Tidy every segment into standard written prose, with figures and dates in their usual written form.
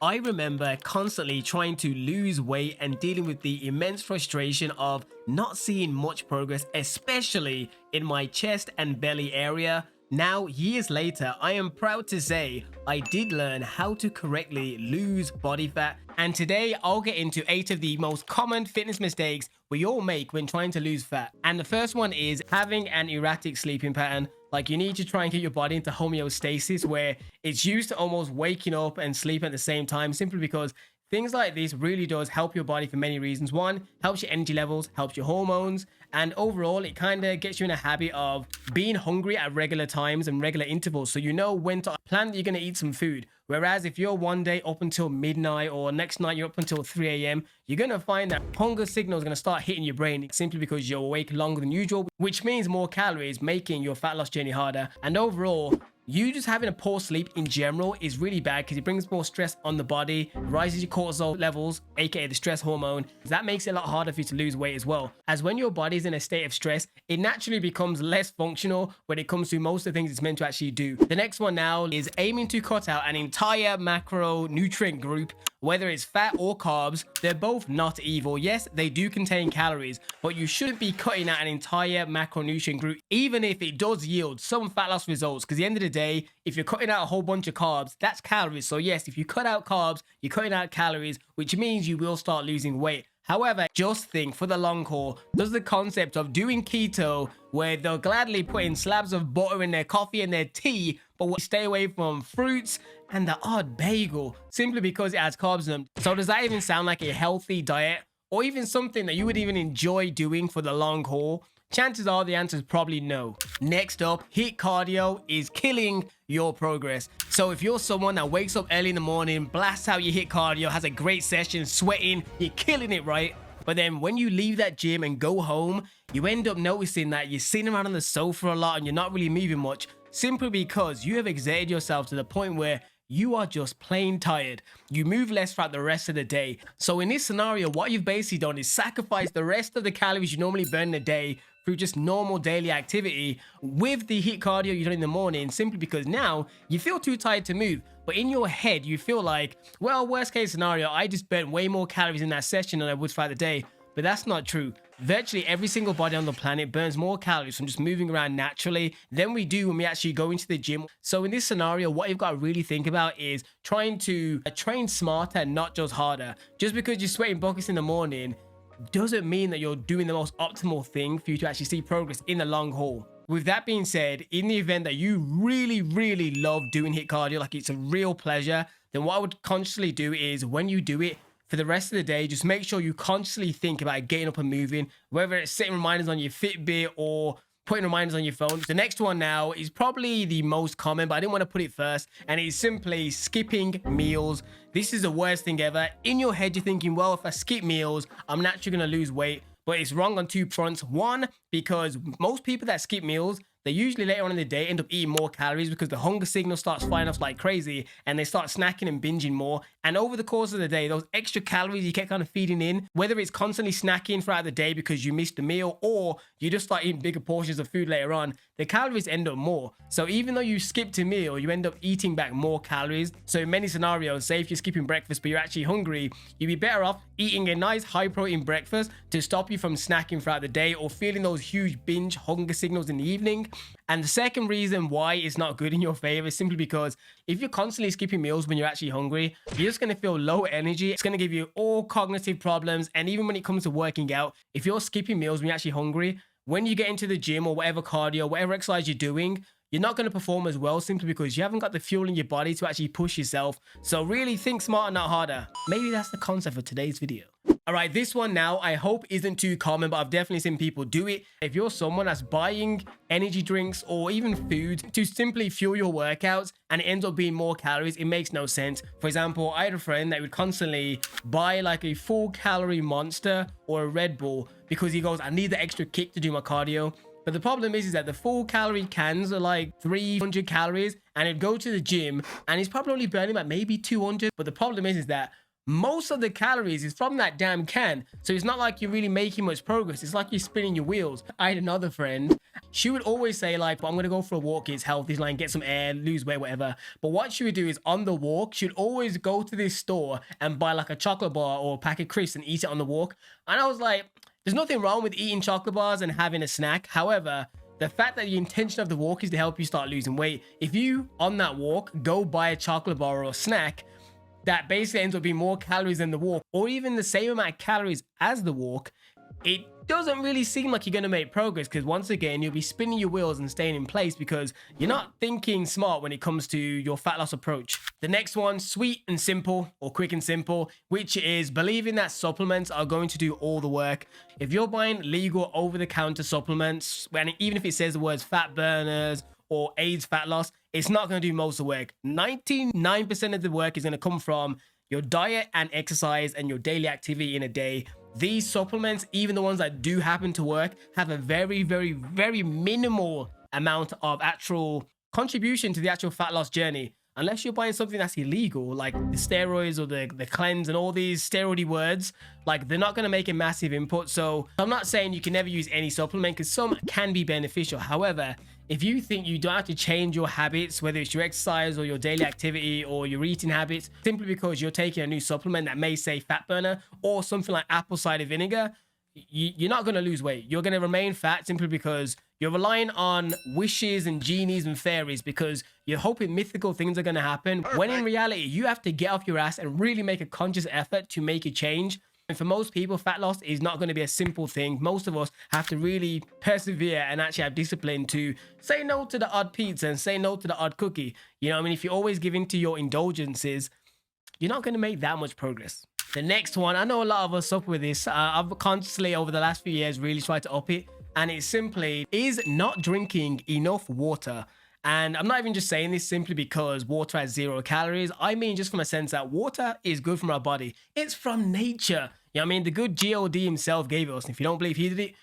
I remember constantly trying to lose weight and dealing with the immense frustration of not seeing much progress, especially in my chest and belly area. Now, years later, I am proud to say I did learn how to correctly lose body fat, and today I'll get into 8 of the most common fitness mistakes we all make when trying to lose fat. And the first one is having an erratic sleeping pattern. Like, you need to try and get your body into homeostasis where it's used to almost waking up and sleep at the same time, simply because things like this really does help your body for many reasons. One, helps your energy levels, helps your hormones, and overall it kind of gets you in a habit of being hungry at regular times and regular intervals, so you know when to plan that you're going to eat some food. Whereas if you're one day up until midnight or next night you're up until 3 a.m, you're going to find that hunger signal is going to start hitting your brain simply because you're awake longer than usual, which means more calories, making your fat loss journey harder. And overall, you just having a poor sleep in general is really bad because it brings more stress on the body, rises your cortisol levels, aka the stress hormone. That makes it a lot harder for you to lose weight as well. As when your body's in a state of stress, it naturally becomes less functional when it comes to most of the things it's meant to actually do. The next one now is aiming to cut out an entire macronutrient group, whether it's fat or carbs. They're both not evil. Yes, they do contain calories, but you shouldn't be cutting out an entire macronutrient group, even if it does yield some fat loss results, because at the end of the day, if you're cutting out a whole bunch of carbs, that's calories. So yes, if you cut out carbs, you're cutting out calories, which means you will start losing weight. However, just think, for the long haul, does the concept of doing keto, where they'll gladly put in slabs of butter in their coffee and their tea, but will stay away from fruits and the odd bagel simply because it has carbs in them. So does that even sound like a healthy diet, or even something that you would even enjoy doing for the long haul? Chances are the answer is probably no. Next up, HIIT cardio is killing your progress. So if you're someone that wakes up early in the morning, blasts out your HIIT cardio, has a great session, sweating, you're killing it, right? But then when you leave that gym and go home, you end up noticing that you're sitting around on the sofa a lot and you're not really moving much, simply because you have exerted yourself to the point where you are just plain tired. You move less throughout the rest of the day. So in this scenario, what you've basically done is sacrifice the rest of the calories you normally burn in a day through just normal daily activity with the HIIT cardio you done in the morning, simply because now you feel too tired to move. But in your head, you feel like, well, worst case scenario, I just burnt way more calories in that session than I would throughout the day. But that's not true. Virtually every single body on the planet burns more calories from just moving around naturally than we do when we actually go into the gym. So in this scenario, what you've got to really think about is trying to train smarter, not just harder. Just because you're sweating buckets in the morning doesn't mean that you're doing the most optimal thing for you to actually see progress in the long haul. With that being said, in the event that you really love doing HIIT cardio, like it's a real pleasure, then what I would consciously do is when you do it, for the rest of the day, just make sure you consciously think about getting up and moving, whether it's setting reminders on your Fitbit or putting reminders on your phone. The next one now is probably the most common, but I didn't want to put it first, and it's simply skipping meals. This is the worst thing ever. In your head, you're thinking, well, if I skip meals, I'm naturally going to lose weight. But it's wrong on 2 fronts. One, because most people that skip meals, they usually later on in the day end up eating more calories because the hunger signal starts firing off like crazy and they start snacking and binging more. And over the course of the day, those extra calories you kept kind of feeding in, whether it's constantly snacking throughout the day because you missed the meal or you just start eating bigger portions of food later on, the calories end up more. So even though you skipped a meal, you end up eating back more calories. So in many scenarios, say if you're skipping breakfast but you're actually hungry, you'd be better off eating a nice high protein breakfast to stop you from snacking throughout the day or feeling those huge binge hunger signals in the evening. And the second reason why it's not good in your favor is simply because if you're constantly skipping meals when you're actually hungry, you're just going to feel low energy. It's going to give you all cognitive problems. And even when it comes to working out, if you're skipping meals when you're actually hungry, when you get into the gym or whatever cardio, whatever exercise you're doing, you're not going to perform as well simply because you haven't got the fuel in your body to actually push yourself. So really think smarter, not harder. Maybe that's the concept for today's video. All right, this one now I hope isn't too common, but I've definitely seen people do it. If you're someone that's buying energy drinks or even food to simply fuel your workouts and it ends up being more calories, it makes no sense. For example, I had a friend that would constantly buy like a full calorie Monster or a Red Bull because he goes, I need the extra kick to do my cardio. But the problem is that the full calorie cans are like 300 calories and he'd go to the gym and he's probably only burning like maybe 200. But the problem is that most of the calories is from that damn can. So it's not like you're really making much progress. It's like you're spinning your wheels. I had another friend. She would always say like, I'm going to go for a walk. It's healthy, like get some air, lose weight, whatever. But what she would do is on the walk, she'd always go to this store and buy like a chocolate bar or a pack of crisps and eat it on the walk. And I was like, there's nothing wrong with eating chocolate bars and having a snack. However, the fact that the intention of the walk is to help you start losing weight. If you, on that walk, go buy a chocolate bar or a snack, that basically ends up being more calories than the walk, or even the same amount of calories as the walk, it doesn't really seem like you're going to make progress, because once again, you'll be spinning your wheels and staying in place because you're not thinking smart when it comes to your fat loss approach. The next one, sweet and simple, or quick and simple, which is believing that supplements are going to do all the work. If you're buying legal over-the-counter supplements, and even if it says the words fat burners or AIDS fat loss, it's not going to do most of the work. 99% of the work is going to come from your diet and exercise and your daily activity in a day. These supplements, even the ones that do happen to work, have a very, very, very minimal amount of actual contribution to the actual fat loss journey. Unless you're buying something that's illegal, like the steroids or the cleanse and all these steroidy words, like they're not going to make a massive input. So I'm not saying you can never use any supplement, because some can be beneficial. However, if you think you don't have to change your habits, whether it's your exercise or your daily activity or your eating habits, simply because you're taking a new supplement that may say fat burner or something like apple cider vinegar, you're not going to lose weight. You're going to remain fat simply because you're relying on wishes and genies and fairies, because you're hoping mythical things are going to happen, when in reality, you have to get off your ass and really make a conscious effort to make a change. And for most people, fat loss is not going to be a simple thing. Most of us have to really persevere and actually have discipline to say no to the odd pizza and say no to the odd cookie. You know what I mean? If you're always giving to your indulgences, you're not going to make that much progress. The next one, I know a lot of us suffer with this. I've consciously over the last few years really tried to up it. And it simply is not drinking enough water. And I'm not even just saying this simply because water has 0 calories. I mean, just from a sense that water is good for our body. It's from nature. You know what I mean? The good God himself gave it us. And if you don't believe he did it,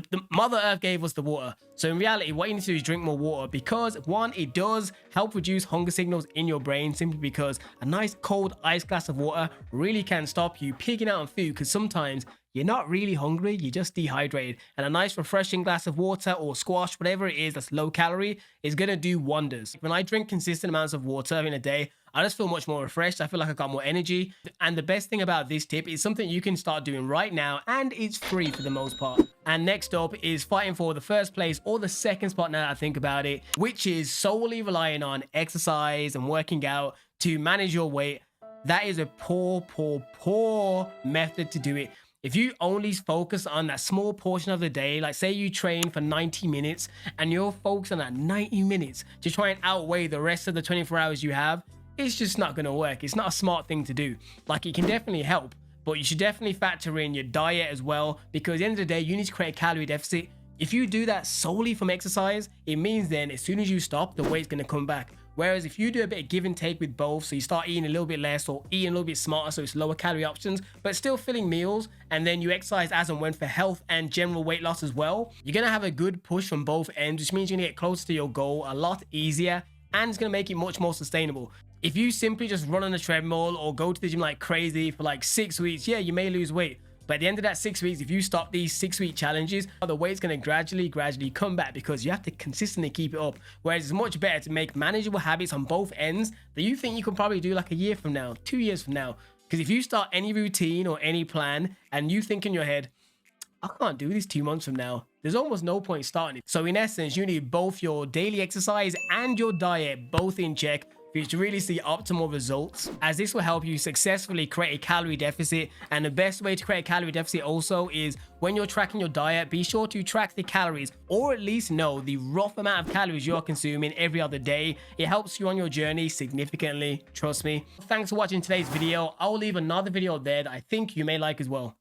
the Mother Earth gave us the water. So in reality, what you need to do is drink more water, because one, it does help reduce hunger signals in your brain, simply because a nice cold ice glass of water really can stop you pigging out on food, because sometimes you're not really hungry, you're just dehydrated. And a nice refreshing glass of water or squash, whatever it is that's low calorie, is going to do wonders. When I drink consistent amounts of water in a day, I just feel much more refreshed. I feel like I got more energy. And the best thing about this tip is something you can start doing right now, and it's free for the most part. And next up is fighting for the first place or the second spot now that I think about it, which is solely relying on exercise and working out to manage your weight. That is a poor method to do it. If you only focus on that small portion of the day, like say you train for 90 minutes and you're focused on that 90 minutes to try and outweigh the rest of the 24 hours you have, it's just not going to work. It's not a smart thing to do. Like, it can definitely help, but you should definitely factor in your diet as well, because at the end of the day, you need to create a calorie deficit. If you do that solely from exercise, it means then as soon as you stop, the weight's going to come back. Whereas if you do a bit of give and take with both, so you start eating a little bit less or eating a little bit smarter, so it's lower calorie options, but still filling meals, and then you exercise as and when for health and general weight loss as well, you're going to have a good push from both ends, which means you're going to get closer to your goal a lot easier, and it's going to make it much more sustainable. If you simply just run on a treadmill or go to the gym like crazy for like 6 weeks, yeah, you may lose weight. But at the end of that 6 weeks, if you stop these 6-week challenges, the weight's going to gradually come back, because you have to consistently keep it up. Whereas it's much better to make manageable habits on both ends that you think you can probably do like a year from now, 2 years from now. Because if you start any routine or any plan and you think in your head, I can't do this 2 months from now, there's almost no point starting it. So in essence, you need both your daily exercise and your diet both in check for you to really see optimal results, as this will help you successfully create a calorie deficit. And the best way to create a calorie deficit also is when you're tracking your diet, be sure to track the calories, or at least know the rough amount of calories you're consuming every other day. It helps you on your journey significantly, trust me. Thanks for watching today's video. I'll leave another video there that I think you may like as well.